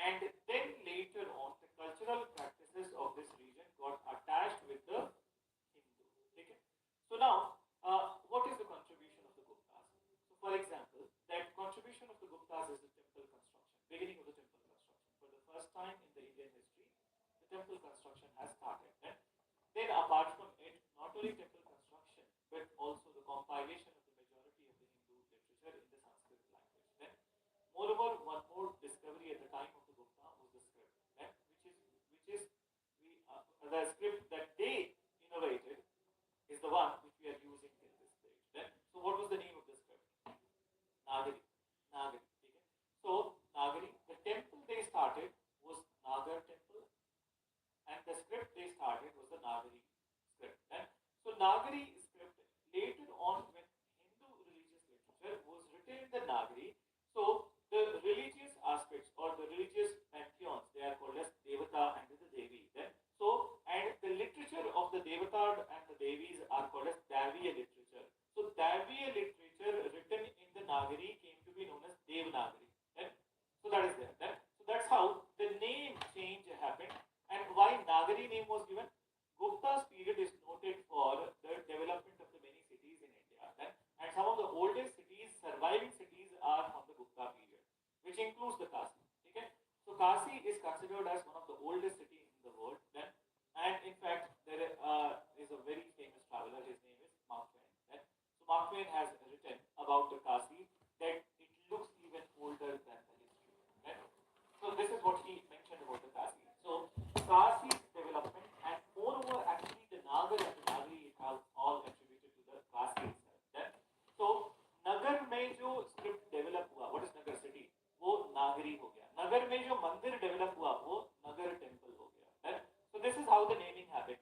and then later on the cultural practices of this region got attached with the Hindu. Okay? So now, what is the contribution of the Guptas? So, for example, that contribution of the Guptas is the temple construction, beginning of the temple construction. For the first time in the Indian history, the temple construction has started. Then apart from it, not only temple construction, but also the compilation of the majority of the Hindu literature in the Sanskrit language. Then, moreover, one more discovery at the time of the Gupta was the script, which is the script that they innovated is the one which we are using till this stage. Then, so what was the name of the script? Nagari. Nagari. Okay. So Nagari, the temple they started was Nagar temple, and the script they started was the Nagari script. And so Nagari script later on, when Hindu religious literature was written in the Nagari, so the religious aspects or the religious pantheons they are called as Devata and the Devi. Then so and the literature of the Devata and the Devis are called as Daviya literature. So Daviya literature written in the Nagari came to be known as Devanagari. Then so that is there. Then so that's how the name change happened. And why Nagari name was given? Gupta's period is noted for the development of the many cities in India. And some of the oldest cities, surviving cities, are from the Gupta period, which includes the Kasi. Okay? So Kasi is considered as one of the oldest cities in the world. Then, and in fact, there is a very famous traveler. His name is Mark Twain. Then, so Mark Twain has written about the Kasi that it looks even older than the history. Then, so this is what he mentioned about the Kasi. So Kasi's development, and moreover, actually the Nagar and the Nagari have all attributed to the Kasi itself. Then, so नगर में जो script develop हुआ, what is Nagar city, वो नागरी हो गया. नगर में जो मंदिर develop हुआ वो नगर टेम्पल हो गया. So this is how the naming happened.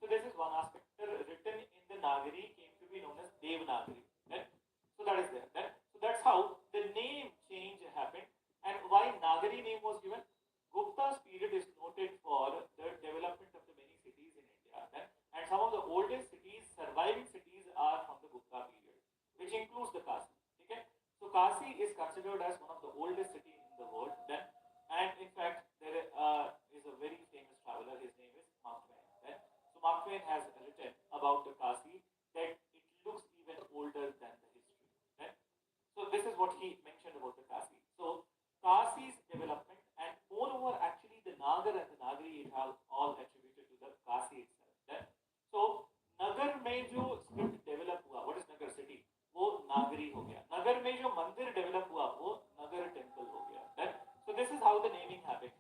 So this is one aspect. Written in the Nagari came to be known as Devanagari. So that is there. So that's how the name change happened. And why Nagari name was given? Gupta's period is noted for the development of the many cities in India. And some of the oldest cities, surviving cities, are from the Gupta period, which includes the Kasi. Okay? So Kasi is considered as one of the oldest cities in the world. Then, and in fact, there is a very famous traveler. His name is Mark Twain. So Mark Twain has written about the Kasi that it looks even older than the history. So this is what he mentioned about the Kasi. So Kasi's development, and moreover, actually the Nagar and the Nagari have all attributed to the Kasi itself. So नगर में जो script develop हुआ, what is Nagar city, वो नागरी हो गया. नगर में जो मंदिर develop हुआ वो नगर टेम्पल हो गया. So this is how the naming happened.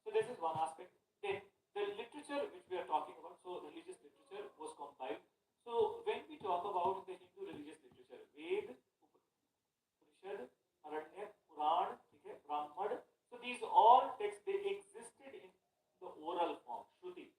So this is one aspect. Then the literature which we are talking about, so religious literature was compiled. So when we talk about the Hindu religious literature, Ved, Upanishad, Aranya, Puran, okay, Brahmad, so these all texts they existed in the oral form, Shruti.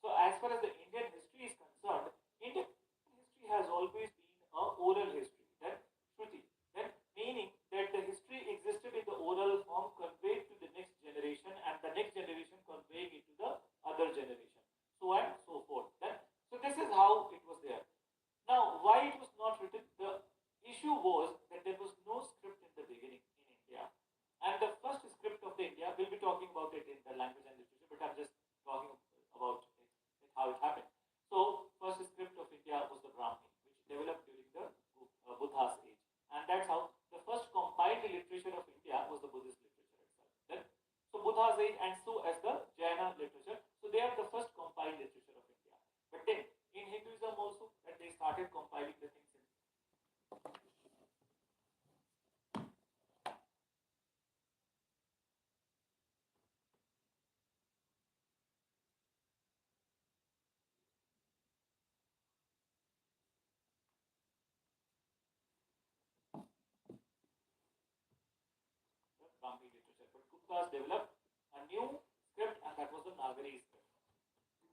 So as far as the Indian history is concerned, Indian history has always been a oral history. Then Shruti. Then meaning that the history existed in the oral form, conveyed to the next generation, and the next generation conveying it to the other generation, so and so forth. Then so this is how it was there. Now, why it was not written? The issue was that there was no script in the beginning in India, and the first script of the India, we'll be talking about it in the language and literature, but I'm just talking about it, how it happened. So, first script of India was the Brahmi, which developed during the Buddha's age, and that's how the first compiled literature of India was the Buddhist literature itself. Then, so Buddha's age, and so as the Jaina literature, so they are the first compiled literature of India. But then, in Hinduism also, that they started compiling the things in the Brahmi literature. But Guptas developed a new script, and that was the Nagari script.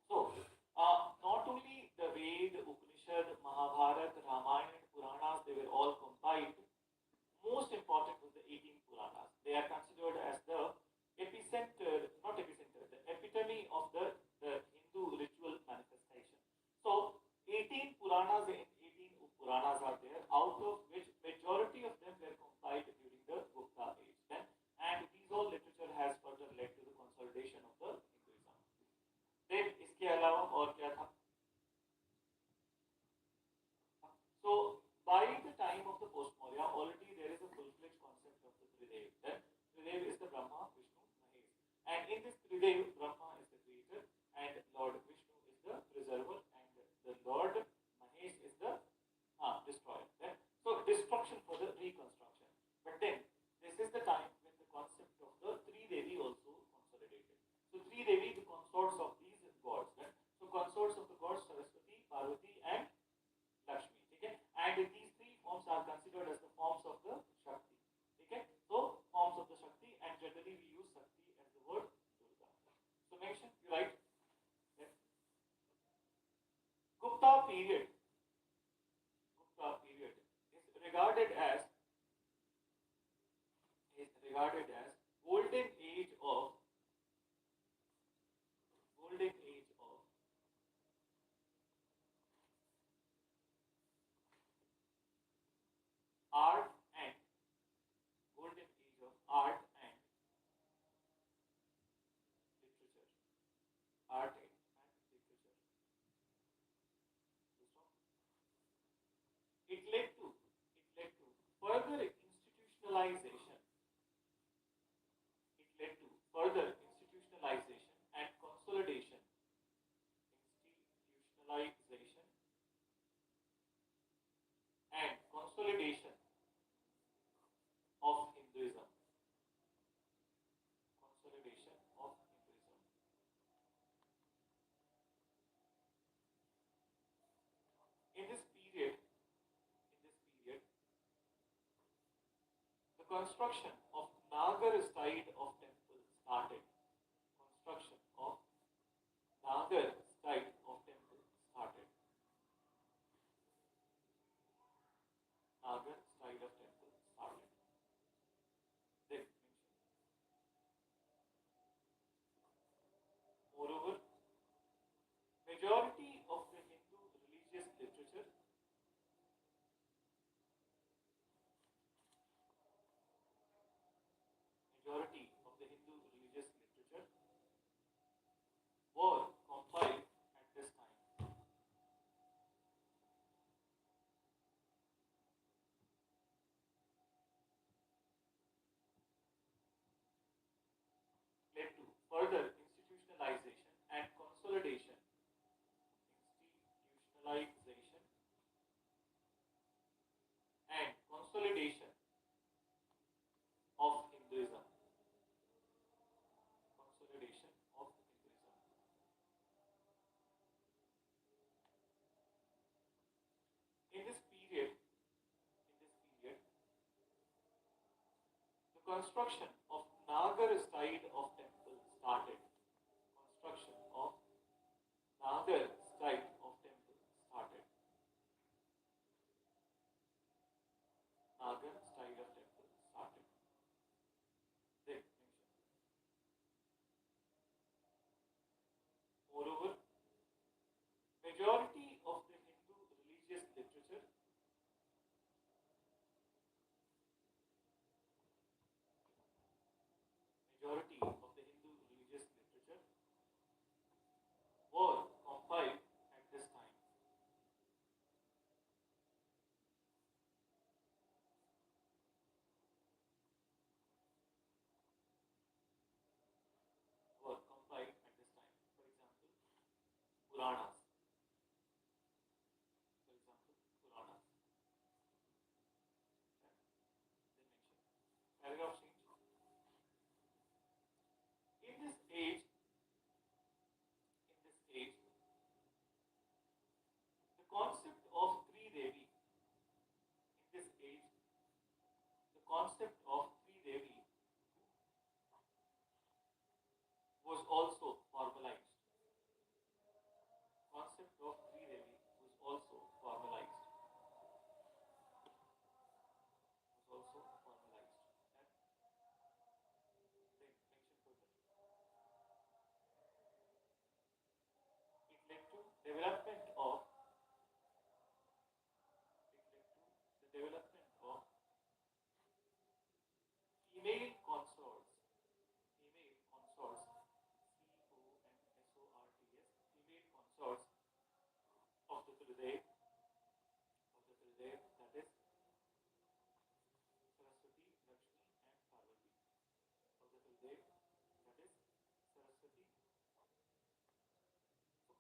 So, not only the Ved, Upanishad, Mahabharata, Ramayana, and Puranas, they were all compiled. Most important was the 18 Puranas. They are considered as the epicenter, not epicenter, the epitome of the Hindu ritual manifestation. So, 18 Puranas and 18 Puranas are there, out of which majority of them were compiled during the Gupta age. Then, and these all literature has further led Tridev Brahma is the creator, and Lord Vishnu is the preserver, and the Lord Mahesh is the destroyer. Right? So destruction for the reconstruction. But then this is the time when the concept of the three Devi also consolidated. So three Devi, the consorts of these gods. Right? So consorts of the gods Saraswati, Parvati, and Lakshmi. Okay? And these three forms are considered as the forms of the Shakti. Okay? So forms of the Shakti, and generally we use Shakti as the word Durga. So mention, you write. Then Gupta period. Gupta period is regarded as golden age of art and golden age of art and literature. Art and literature. It led to further institutionalization. It led to further institutionalization and institutionalization consolidation of Hinduism. Consolidation of Hinduism. In this period, the construction of Nagar style of temple started. Construction of Nagar style of temple started. Nagar style of temple started. Then moreover, majority of the Hindu religious literature, majority of the Hindu religious literature were compiled at this time. Led to further institutionalization and institutionalization consolidation of Hinduism. Consolidation of Hinduism. In this period, the construction of Nagar style of temple started. Construction of Nagar style of temple started. Nagar style of temple started. Then moreover, majority of the Hindu religious literature, majority of the Hindu religious literature were compiled at this time. Were compiled at this time. For example, Puranas. For example, Puranas. Then mention paragraph change. In this age, the concept of Tridevi. In this age, the concept of Tridevi was also formalized. Concept of Tridevi was also formalized. Was also formalized.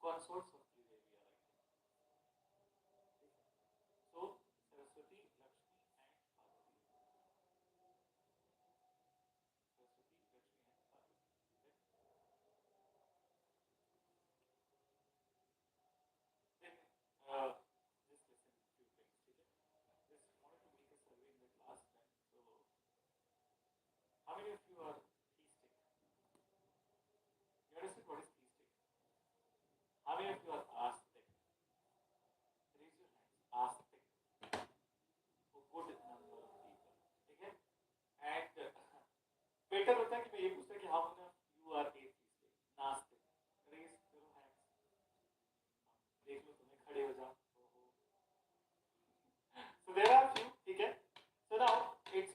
consorts of Tridevi are writing. So Saraswati, Lakshmi, and Parvati. Saraswati, Lakshmi, and Parvati. Then, then just listen few things. Okay? Just wanted to make a survey in the class. Then, so how many of you are theistic? You understand what is theistic? How many of you are aspect? Raise your hands. Aspect. A good number of people. ठीक है? And better होता है कि मैं ये पूछता कि how many of you are atheistic? नास्तिक. Raise करो hands. देख लो तुम्हें खड़े हो जाओ. So there are few. ठीक है? So now it's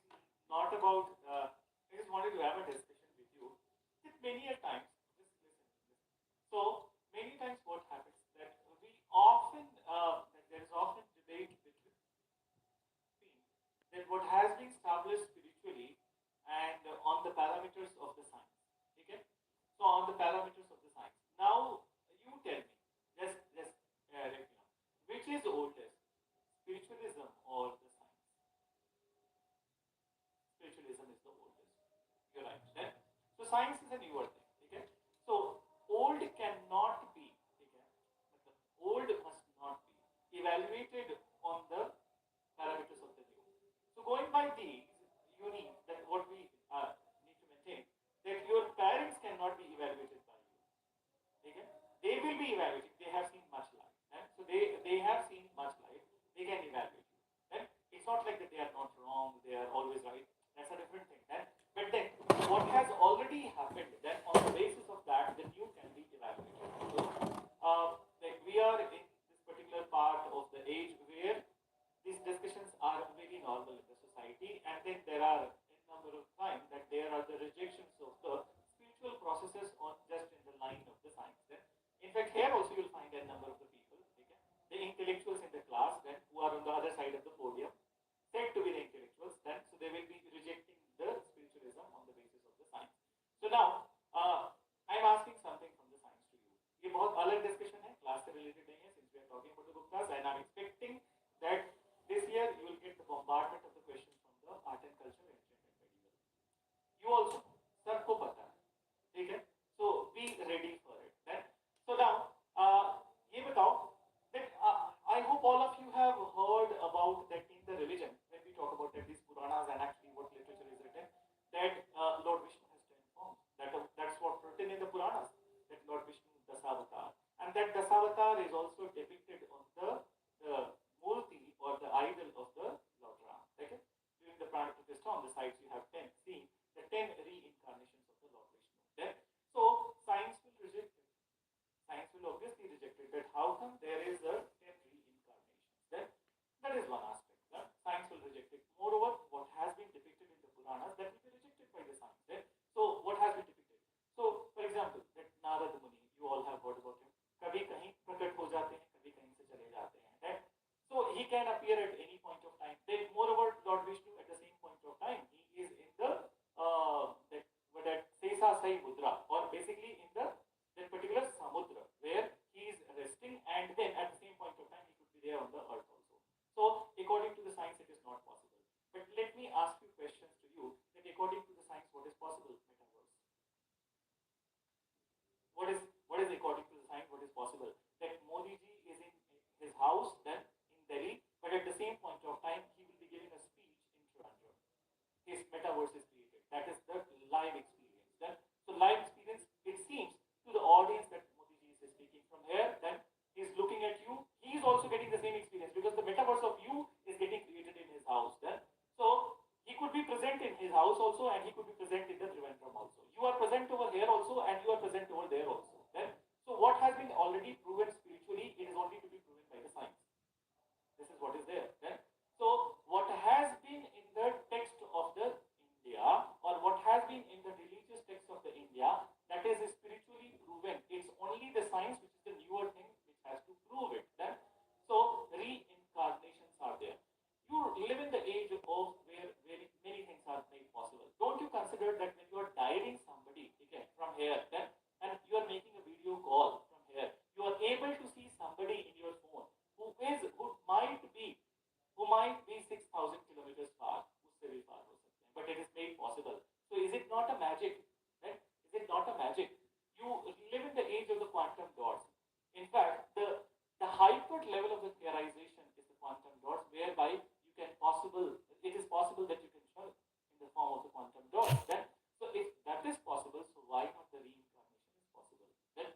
not about. I just wanted to have a discussion with you. That many a times, just listen. So many times, what happens that we often that there is often debate between that what has been established spiritually and on the parameters of the science. Okay? So on the parameters of the science. Now you tell me, just let me know, which is oldest, spiritualism or the science? Spiritualism is the oldest. You're right. Then, so science is a newer thing. Okay? So old cannot be. Okay? Old must not be evaluated on the parameters of the new. So going by these, you need that what we need to maintain that your parents cannot be evaluated by you. Okay? They will be evaluated. They have seen much light. Right? So they have seen much light. They can evaluate you. Right? It's not like that they are not wrong. They are always right. That's a different thing. Right? But then what has already happened, then on the basis of that, then you can be evaluated. So like we are in this particular part of the age where these discussions are very normal in the society, and then there are a number of times that there are the rejections of the spiritual processes on just in the line of the science. Then, in fact, here also you'll find a number of the people, okay, the intellectuals in the class, then who are on the other side of the podium, said to be the intellectuals, then so they will be rejecting the spiritualism on the basis of the science. So now, I'm asking something from the science to you. ये बहुत अलग discussion है, class से related नहीं है, since we are talking about the Guptas, and I'm expecting that this year you will get the bombardment of the questions from the art and culture, ancient and medieval. You also know, सबको पता है, ठीक है? So be ready for it. Then, so now, ये बताओ that I hope all of you have heard about that in the religion when we talk about that these Puranas and actually what literature is written that Lord Vishnu has 10 forms. That's what written in the Puranas, that Lord Vishnu Dasavatar, and that Dasavatar is also depicted on the murti or the idol of the Lord Ram. Okay? During the Prana Pratishtha on the sides you have 10, see the 10 reincarnations of the Lord Vishnu. Then, so science will reject it. Science will obviously reject it. But how come there is a 10 reincarnations? Then that is one aspect. Science will reject it. Moreover, what has been depicted in the Puranas that will be rejected by the science. Then, so what has been depicted? So, for example, that Narad Muni, you all have heard about him. कभी कहीं प्रकट हो जाते हैं, कभी कहीं से चले जाते हैं. Right? So he can appear at any point of time. Then, moreover, Lord Vishnu at the same point of time, he is in the that Sesa Sai Mudra, or basically in the that particular Samudra where he is resting, and then at the same point of time he could be there on the earth also. So according to the science, it is not possible. But let me ask you questions to you that according to the science, what is possible? Metaverse. What is according to the science? What is possible? That Modi ji is in his house, then in Delhi, but at the same point of time, he will be giving a speech in Trivandrum. His metaverse is created. That is the live experience. Then, so live experience, it seems to the audience that Modi ji is speaking from here, then he is looking at you. He is also getting the same experience because the metaverse of you is getting created in his house. Then, so he could be present in his house also, and he could be present in the Trivandrum also. You are present over here also, and you are present over there also. Then, so what has been already proven spiritually, it is only to be proven by the science. This is what is there. Then, so what has been in the text of the India, or what has been in the religious text of the India, that is spiritually proven. It's only the science which is the newer thing which has to prove it. Then, so reincarnations are there. You live in the age of where very many things are made possible. Don't you consider that when you are dialing somebody, okay, from here, then, and you are making a video call from here, you are it not a magic? Right? Is it not a magic? You live in the age of the quantum dots. In fact, the hyper level of the theorization is the quantum dots, whereby you can possible it is possible that you can show it in the form of the quantum dots. Then, so if that is possible, so why not the reincarnation is possible? Then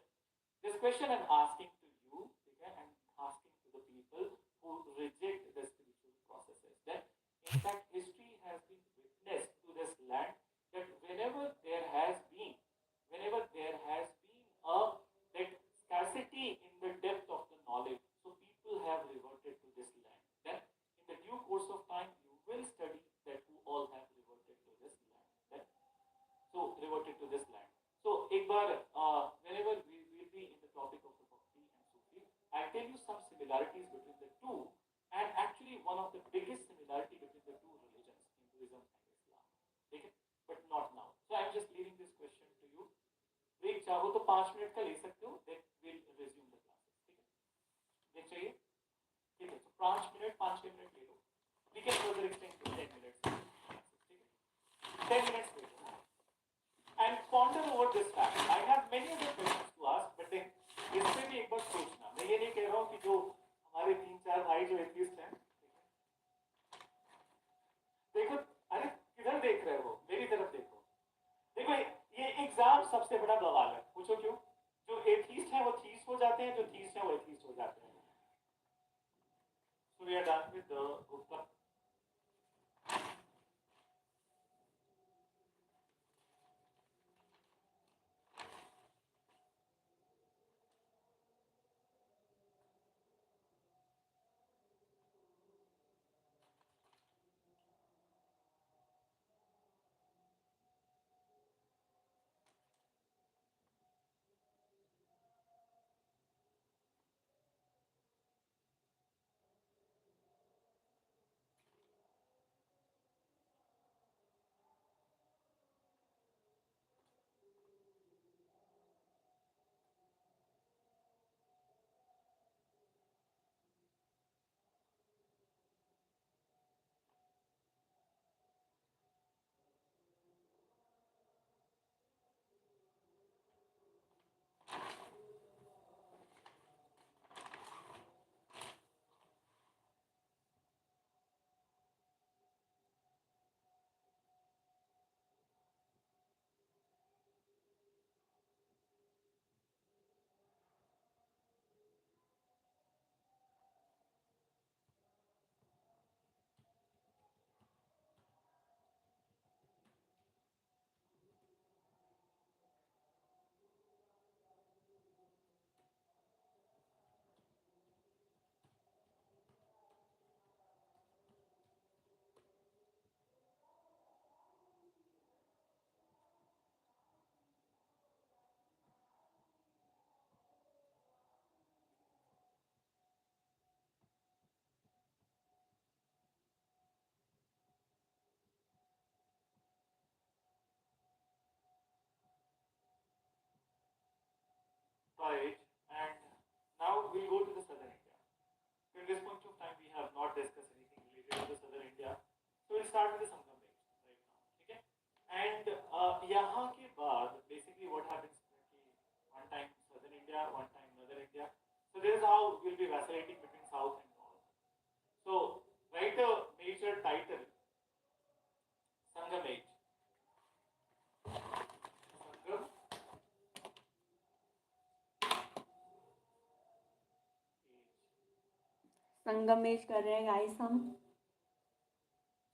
this question I'm asking to you, okay, and asking to the people who reject the spiritual processes. That in fact history has been witnessed to this land that whenever there has been a that scarcity in the depth of the knowledge, so people have reverted to this land. Then in the due course of time you will study that who all have reverted to this land. Then so reverted to this land. So एक बार whenever we will be in the topic of the Bhakti and Sufi, I'll tell you some similarities between the two, and actually one of the biggest similarity between the two religions, Hinduism and Islam. Okay? But not now. So I'm just leaving this question to you. Break चाहो तो 5 minute का ले सकते हो, then we'll resume the classes. ठीक है? Break चाहिए? ठीक है. तो 5 मिनट 5-6 मिनट ले लो. We can further extend to 10 minutes. ठीक है? 10 minutes ले लो. And ponder over this fact. I have many other questions to ask, but then इसमें भी एक बार सोचना. मैं ये नहीं कह रहा हूँ कि जो हमारे 3-4 भाई जो एथिस्ट हैं, देखो, अरे किधर देख रहे हो? मेरी तरफ देखो. देखो ये एग्जाम सबसे बड़ा बवाल है. पूछो क्यों? जो एथिस्ट हैं वो थीस्ट हो जाते हैं, जो थीस्ट हैं वो एथिस्ट हो जाते हैं. So we are done with the Gupta. Right, and now we'll go to the southern India. So in this point of time, we have not discussed anything related to the southern India. So we'll start with the Sangam Range right now. Okay, and यहाँ के बाद basically what happens कि one time southern India, one time northern India. So this is how we'll be vacillating between south and north. So write a major title, Sangam Age. Sangam Sangamesh कर रहे हैं guys हम.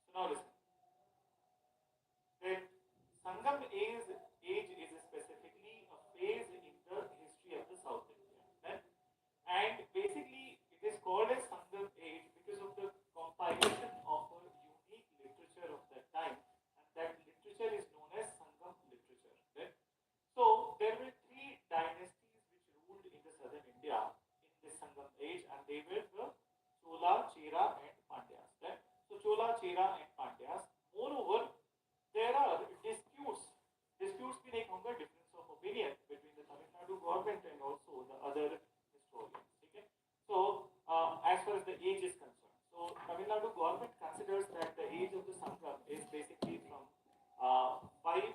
So now listen. That Sangam age is specifically a phase in the history of the South India. Right? And basically it is called as Sangam age because of the compilation of a unique literature of that time, and that literature is known as Sangam literature. Right? So there were three dynasties which ruled in the southern India in this Sangam age, and they were the Chola, Chera, and Pandyas. Right? So Chola, Chera, and Pandyas. Moreover, there are disputes भी नहीं कहूँगा, difference of opinion between the Tamil Nadu government and also the other historians. Okay? So as far as the age is concerned, so Tamil Nadu government considers that the age of the Sangam is basically from 500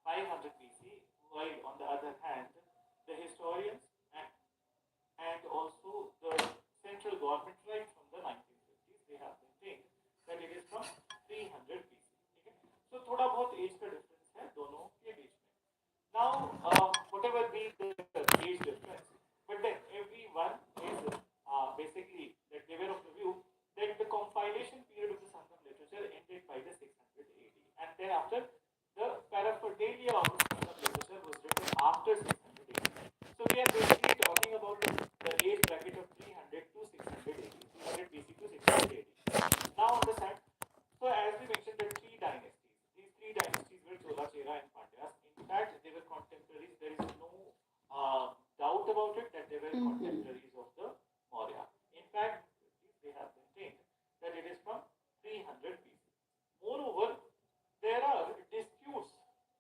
500 BC, while on the other hand, the historians and also the central government right from the 1950s they have maintained that it is from 300 BC. ठीक है? So थोड़ा बहुत as का difference है दोनों के बीच में. Now, whatever be the age difference, but then everyone is basically that they were of the view that the compilation period of the Sangam literature ended by the 600 AD, and thereafter the paraphernalia of the Sangam literature was written after 600 AD. So we are basically talking about the age bracket of 300 to 600 AD, 300 BC to 600 AD. Now understand. So as we mentioned, the three dynasties. These three dynasties were Chola, Chera, and Pandyas. In fact, they were contemporaries. There is no doubt about it that they were Mm-hmm. contemporaries of the Maurya. In fact, they have maintained that it is from 300 BC. Moreover, there are disputes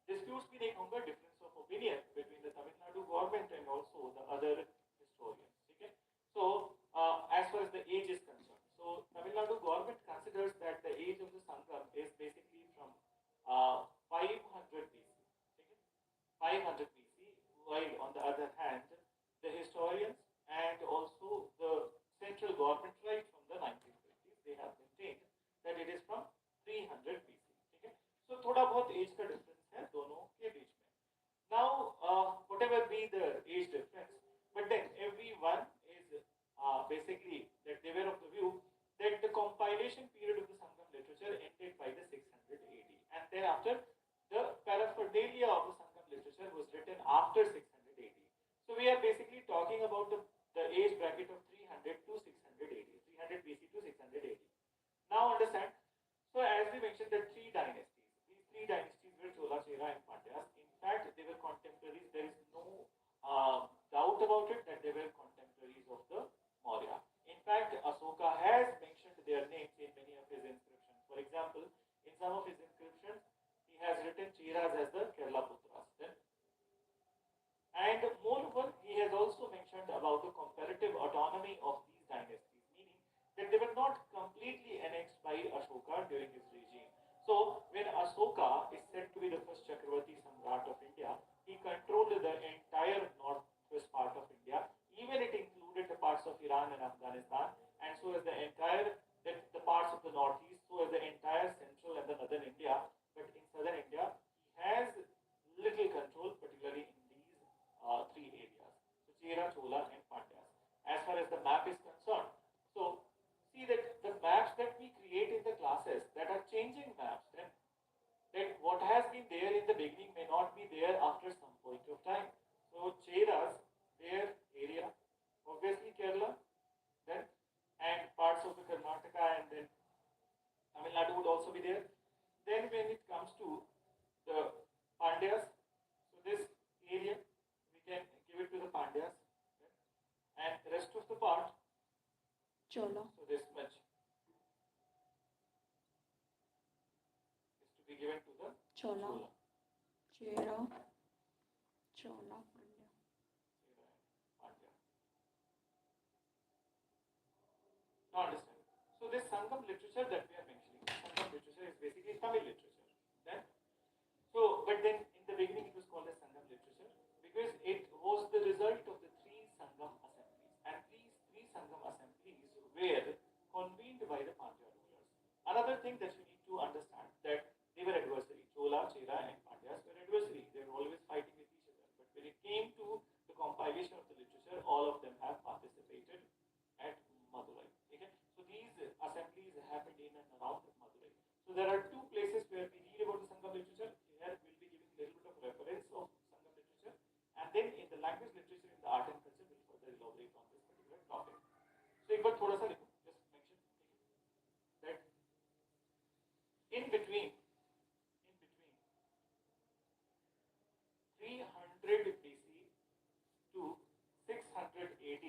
भी नहीं कहूँगा, difference of opinion between the Tamil Nadu government and also the other historians. Okay? So, as far as the age is concerned, so Tamil Nadu government considers that the age of the Sangam is basically from 500 BC. Okay? 500 BC, while on the other hand, the historians and also the central government right from the 1950s they have maintained that it is from 300 BC. ठीक है? So थोड़ा बहुत as का difference है दोनों के बीच में. Now, whatever be the age difference, but then everyone is basically that they were of the view that the compilation period of the Sangam literature ended by the 600 AD, and thereafter the paraphernalia of the Sangam literature was written after 600 AD. So we are basically talking about the age bracket of 300 to 600 AD, 300 BC to 600 AD. Now understand. So as we mentioned, the three dynasties. These three dynasties were Chola, Chera, and Pandyas. In fact, they were contemporaries. There is no doubt about it that they were contemporaries of the Maurya. In fact, Asoka has mentioned their names in many of his inscriptions. For example, in some of his inscriptions, he has written Cheras as the Kerala Putras. Then, and moreover, he has also mentioned about the comparative autonomy of these dynasties, meaning that they were not completely annexed by Ashoka during his regime. So, when Ashoka is said to be the first Chakravarti Samrat of India, he controlled the entire northwest part of India, even it included the parts of Iran and Afghanistan, and so as the entire the parts of the northeast, so as the entire central and the northern India. But in southern India, he has little control, particularly in these three areas. So Chera, Chola, and Pandyas. As far as the map is concerned, so see that the maps that we create in the classes that are changing maps, then that what has been there in the beginning may not be there after some point of time. So Cheras, their area, obviously Kerala, then and parts of the Karnataka, and then Tamil Nadu would also be there. Then when it comes to the Pandyas, so this area we can give it to the Pandyas, and the rest of the part, Chola. so this much is to be given to the Chola. Chola. Chera. Chola. Pandya. Pandya. Now understand. So this Sangam literature that we are mentioning, Sangam literature is basically Tamil literature. Then, so but then in the beginning it was called as Sangam literature because it was the result of the three Sangam assemblies, and these three Sangam assemblies were convened by the Pandya rulers. Another thing that you need to understand that they were adversary. Chola, Chera, and Pandyas were adversary. They were always fighting with each other. But when it came to the compilation of the literature, all of them have participated at Madurai. Okay? So these assemblies happened in and around Madurai. So there are two places where we read about the Sangam literature. Here we'll be giving a little bit of reference of Sangam literature, and then in the language literature, in the art and culture, we'll further elaborate on this particular topic. So एक बार थोड़ा सा लिखो, just mention that in between 300 BC to 600 AD,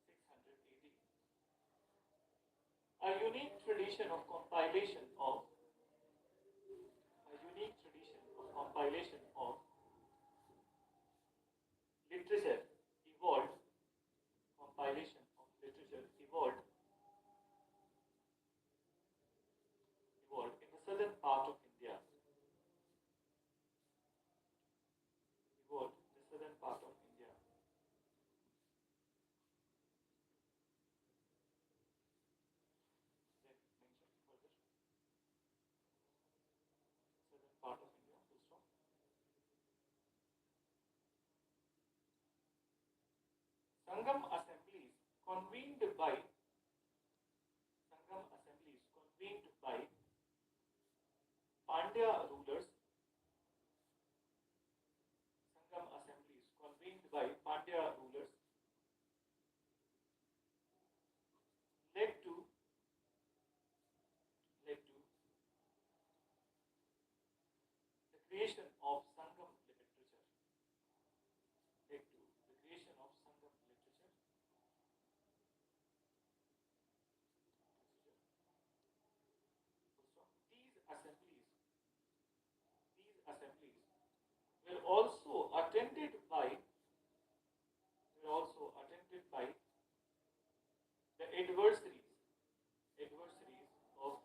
600 AD, a unique tradition of compilation of literature evolved, compilation of literature evolved in the southern part of India, Sangam assemblies convened by Sangam assemblies convened by Pandya rulers. Sangam assemblies convened by Pandya rulers led to led to the creation of Sangam literature. Led to the creation of Sangam literature. These assemblies, these assemblies were also attended by were also attended by the adversaries of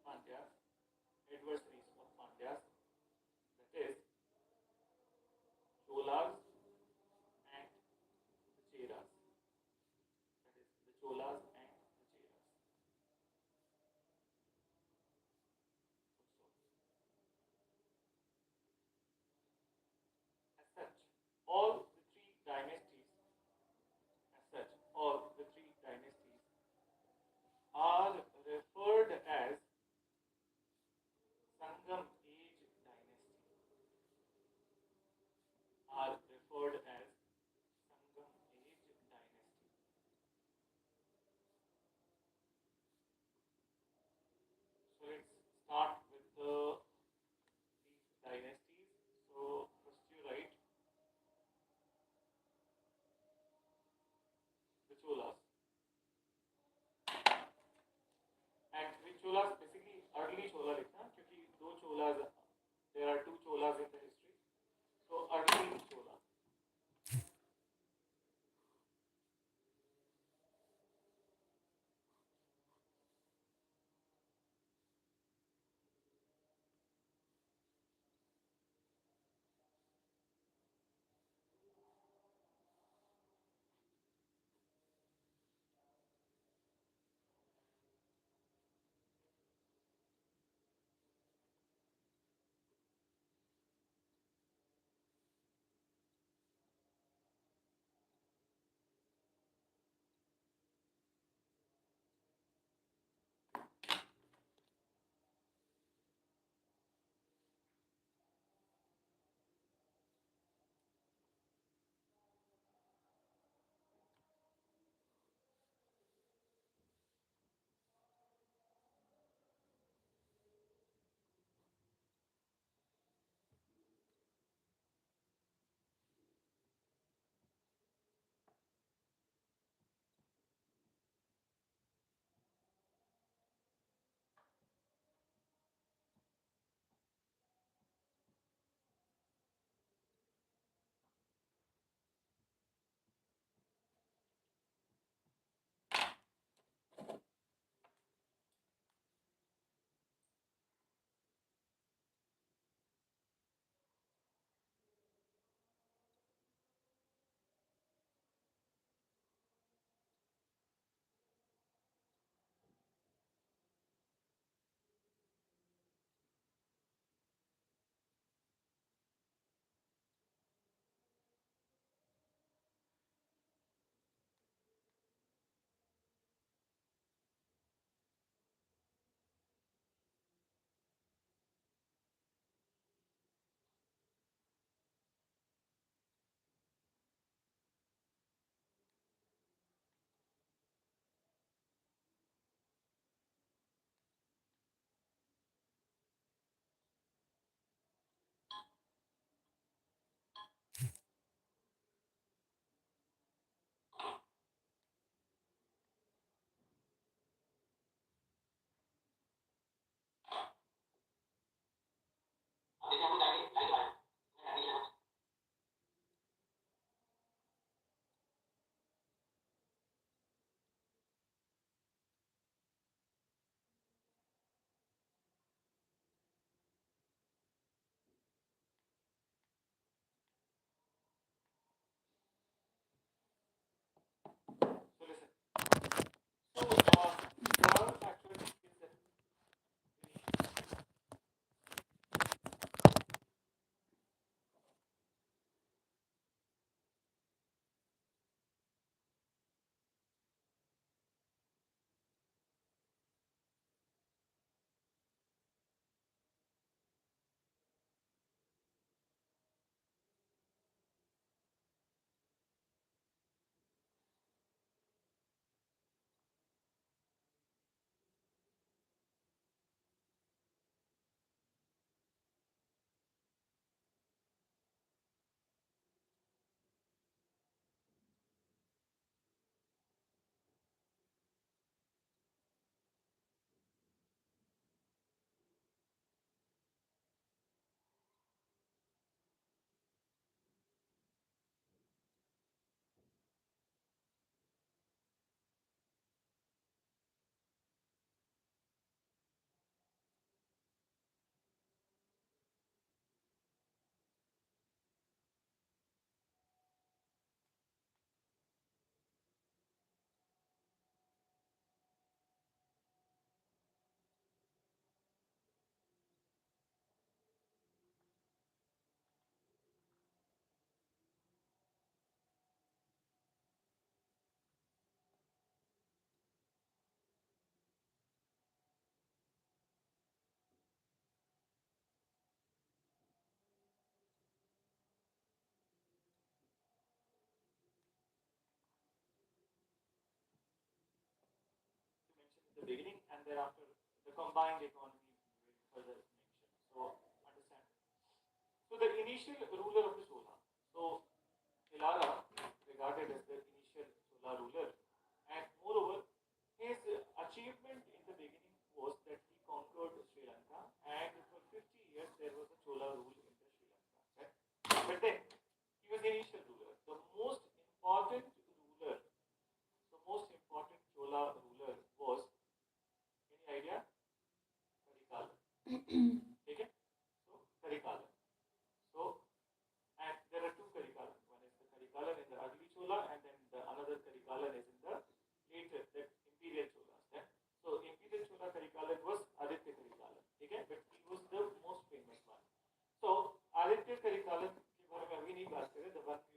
Pandyas, adversaries of Pandyas, that is Cholas and the Cheras, that is the Cholas and the Cheras. As such, all the three dynasties, as such, all the three dynasties are referred as Sangam Age dynasty, are referred as Sangam Age dynasty. So let's start with these dynasties. So first you write the Cholas, and with Cholas basically early Chola लिखना क्योंकि दो Cholas, there are two Cholas in the history. So early Chola. thereafter the combined economy further mentioned. So understand. So the initial ruler of the Chola. So Ilara regarded as the initial Chola ruler, and moreover, his achievement in the beginning was that he conquered Sri Lanka, and for 50 years there was a Chola rule in the Sri Lanka. Right? But then he was the initial ruler. The most important ruler, the most important Chola ruler was, any idea? Karikala. Okay? So Karikala. So, and there are two Karikalan. One is the Karikalan in the early Chola, and then the another Karikalan is in the later, the imperial Cholas. Then, so imperial Chola Karikalan was Aditya Karikalan. Okay, but he was the most famous one. So Aditya Karikalan के बारे में अभी नहीं बात करें. The one we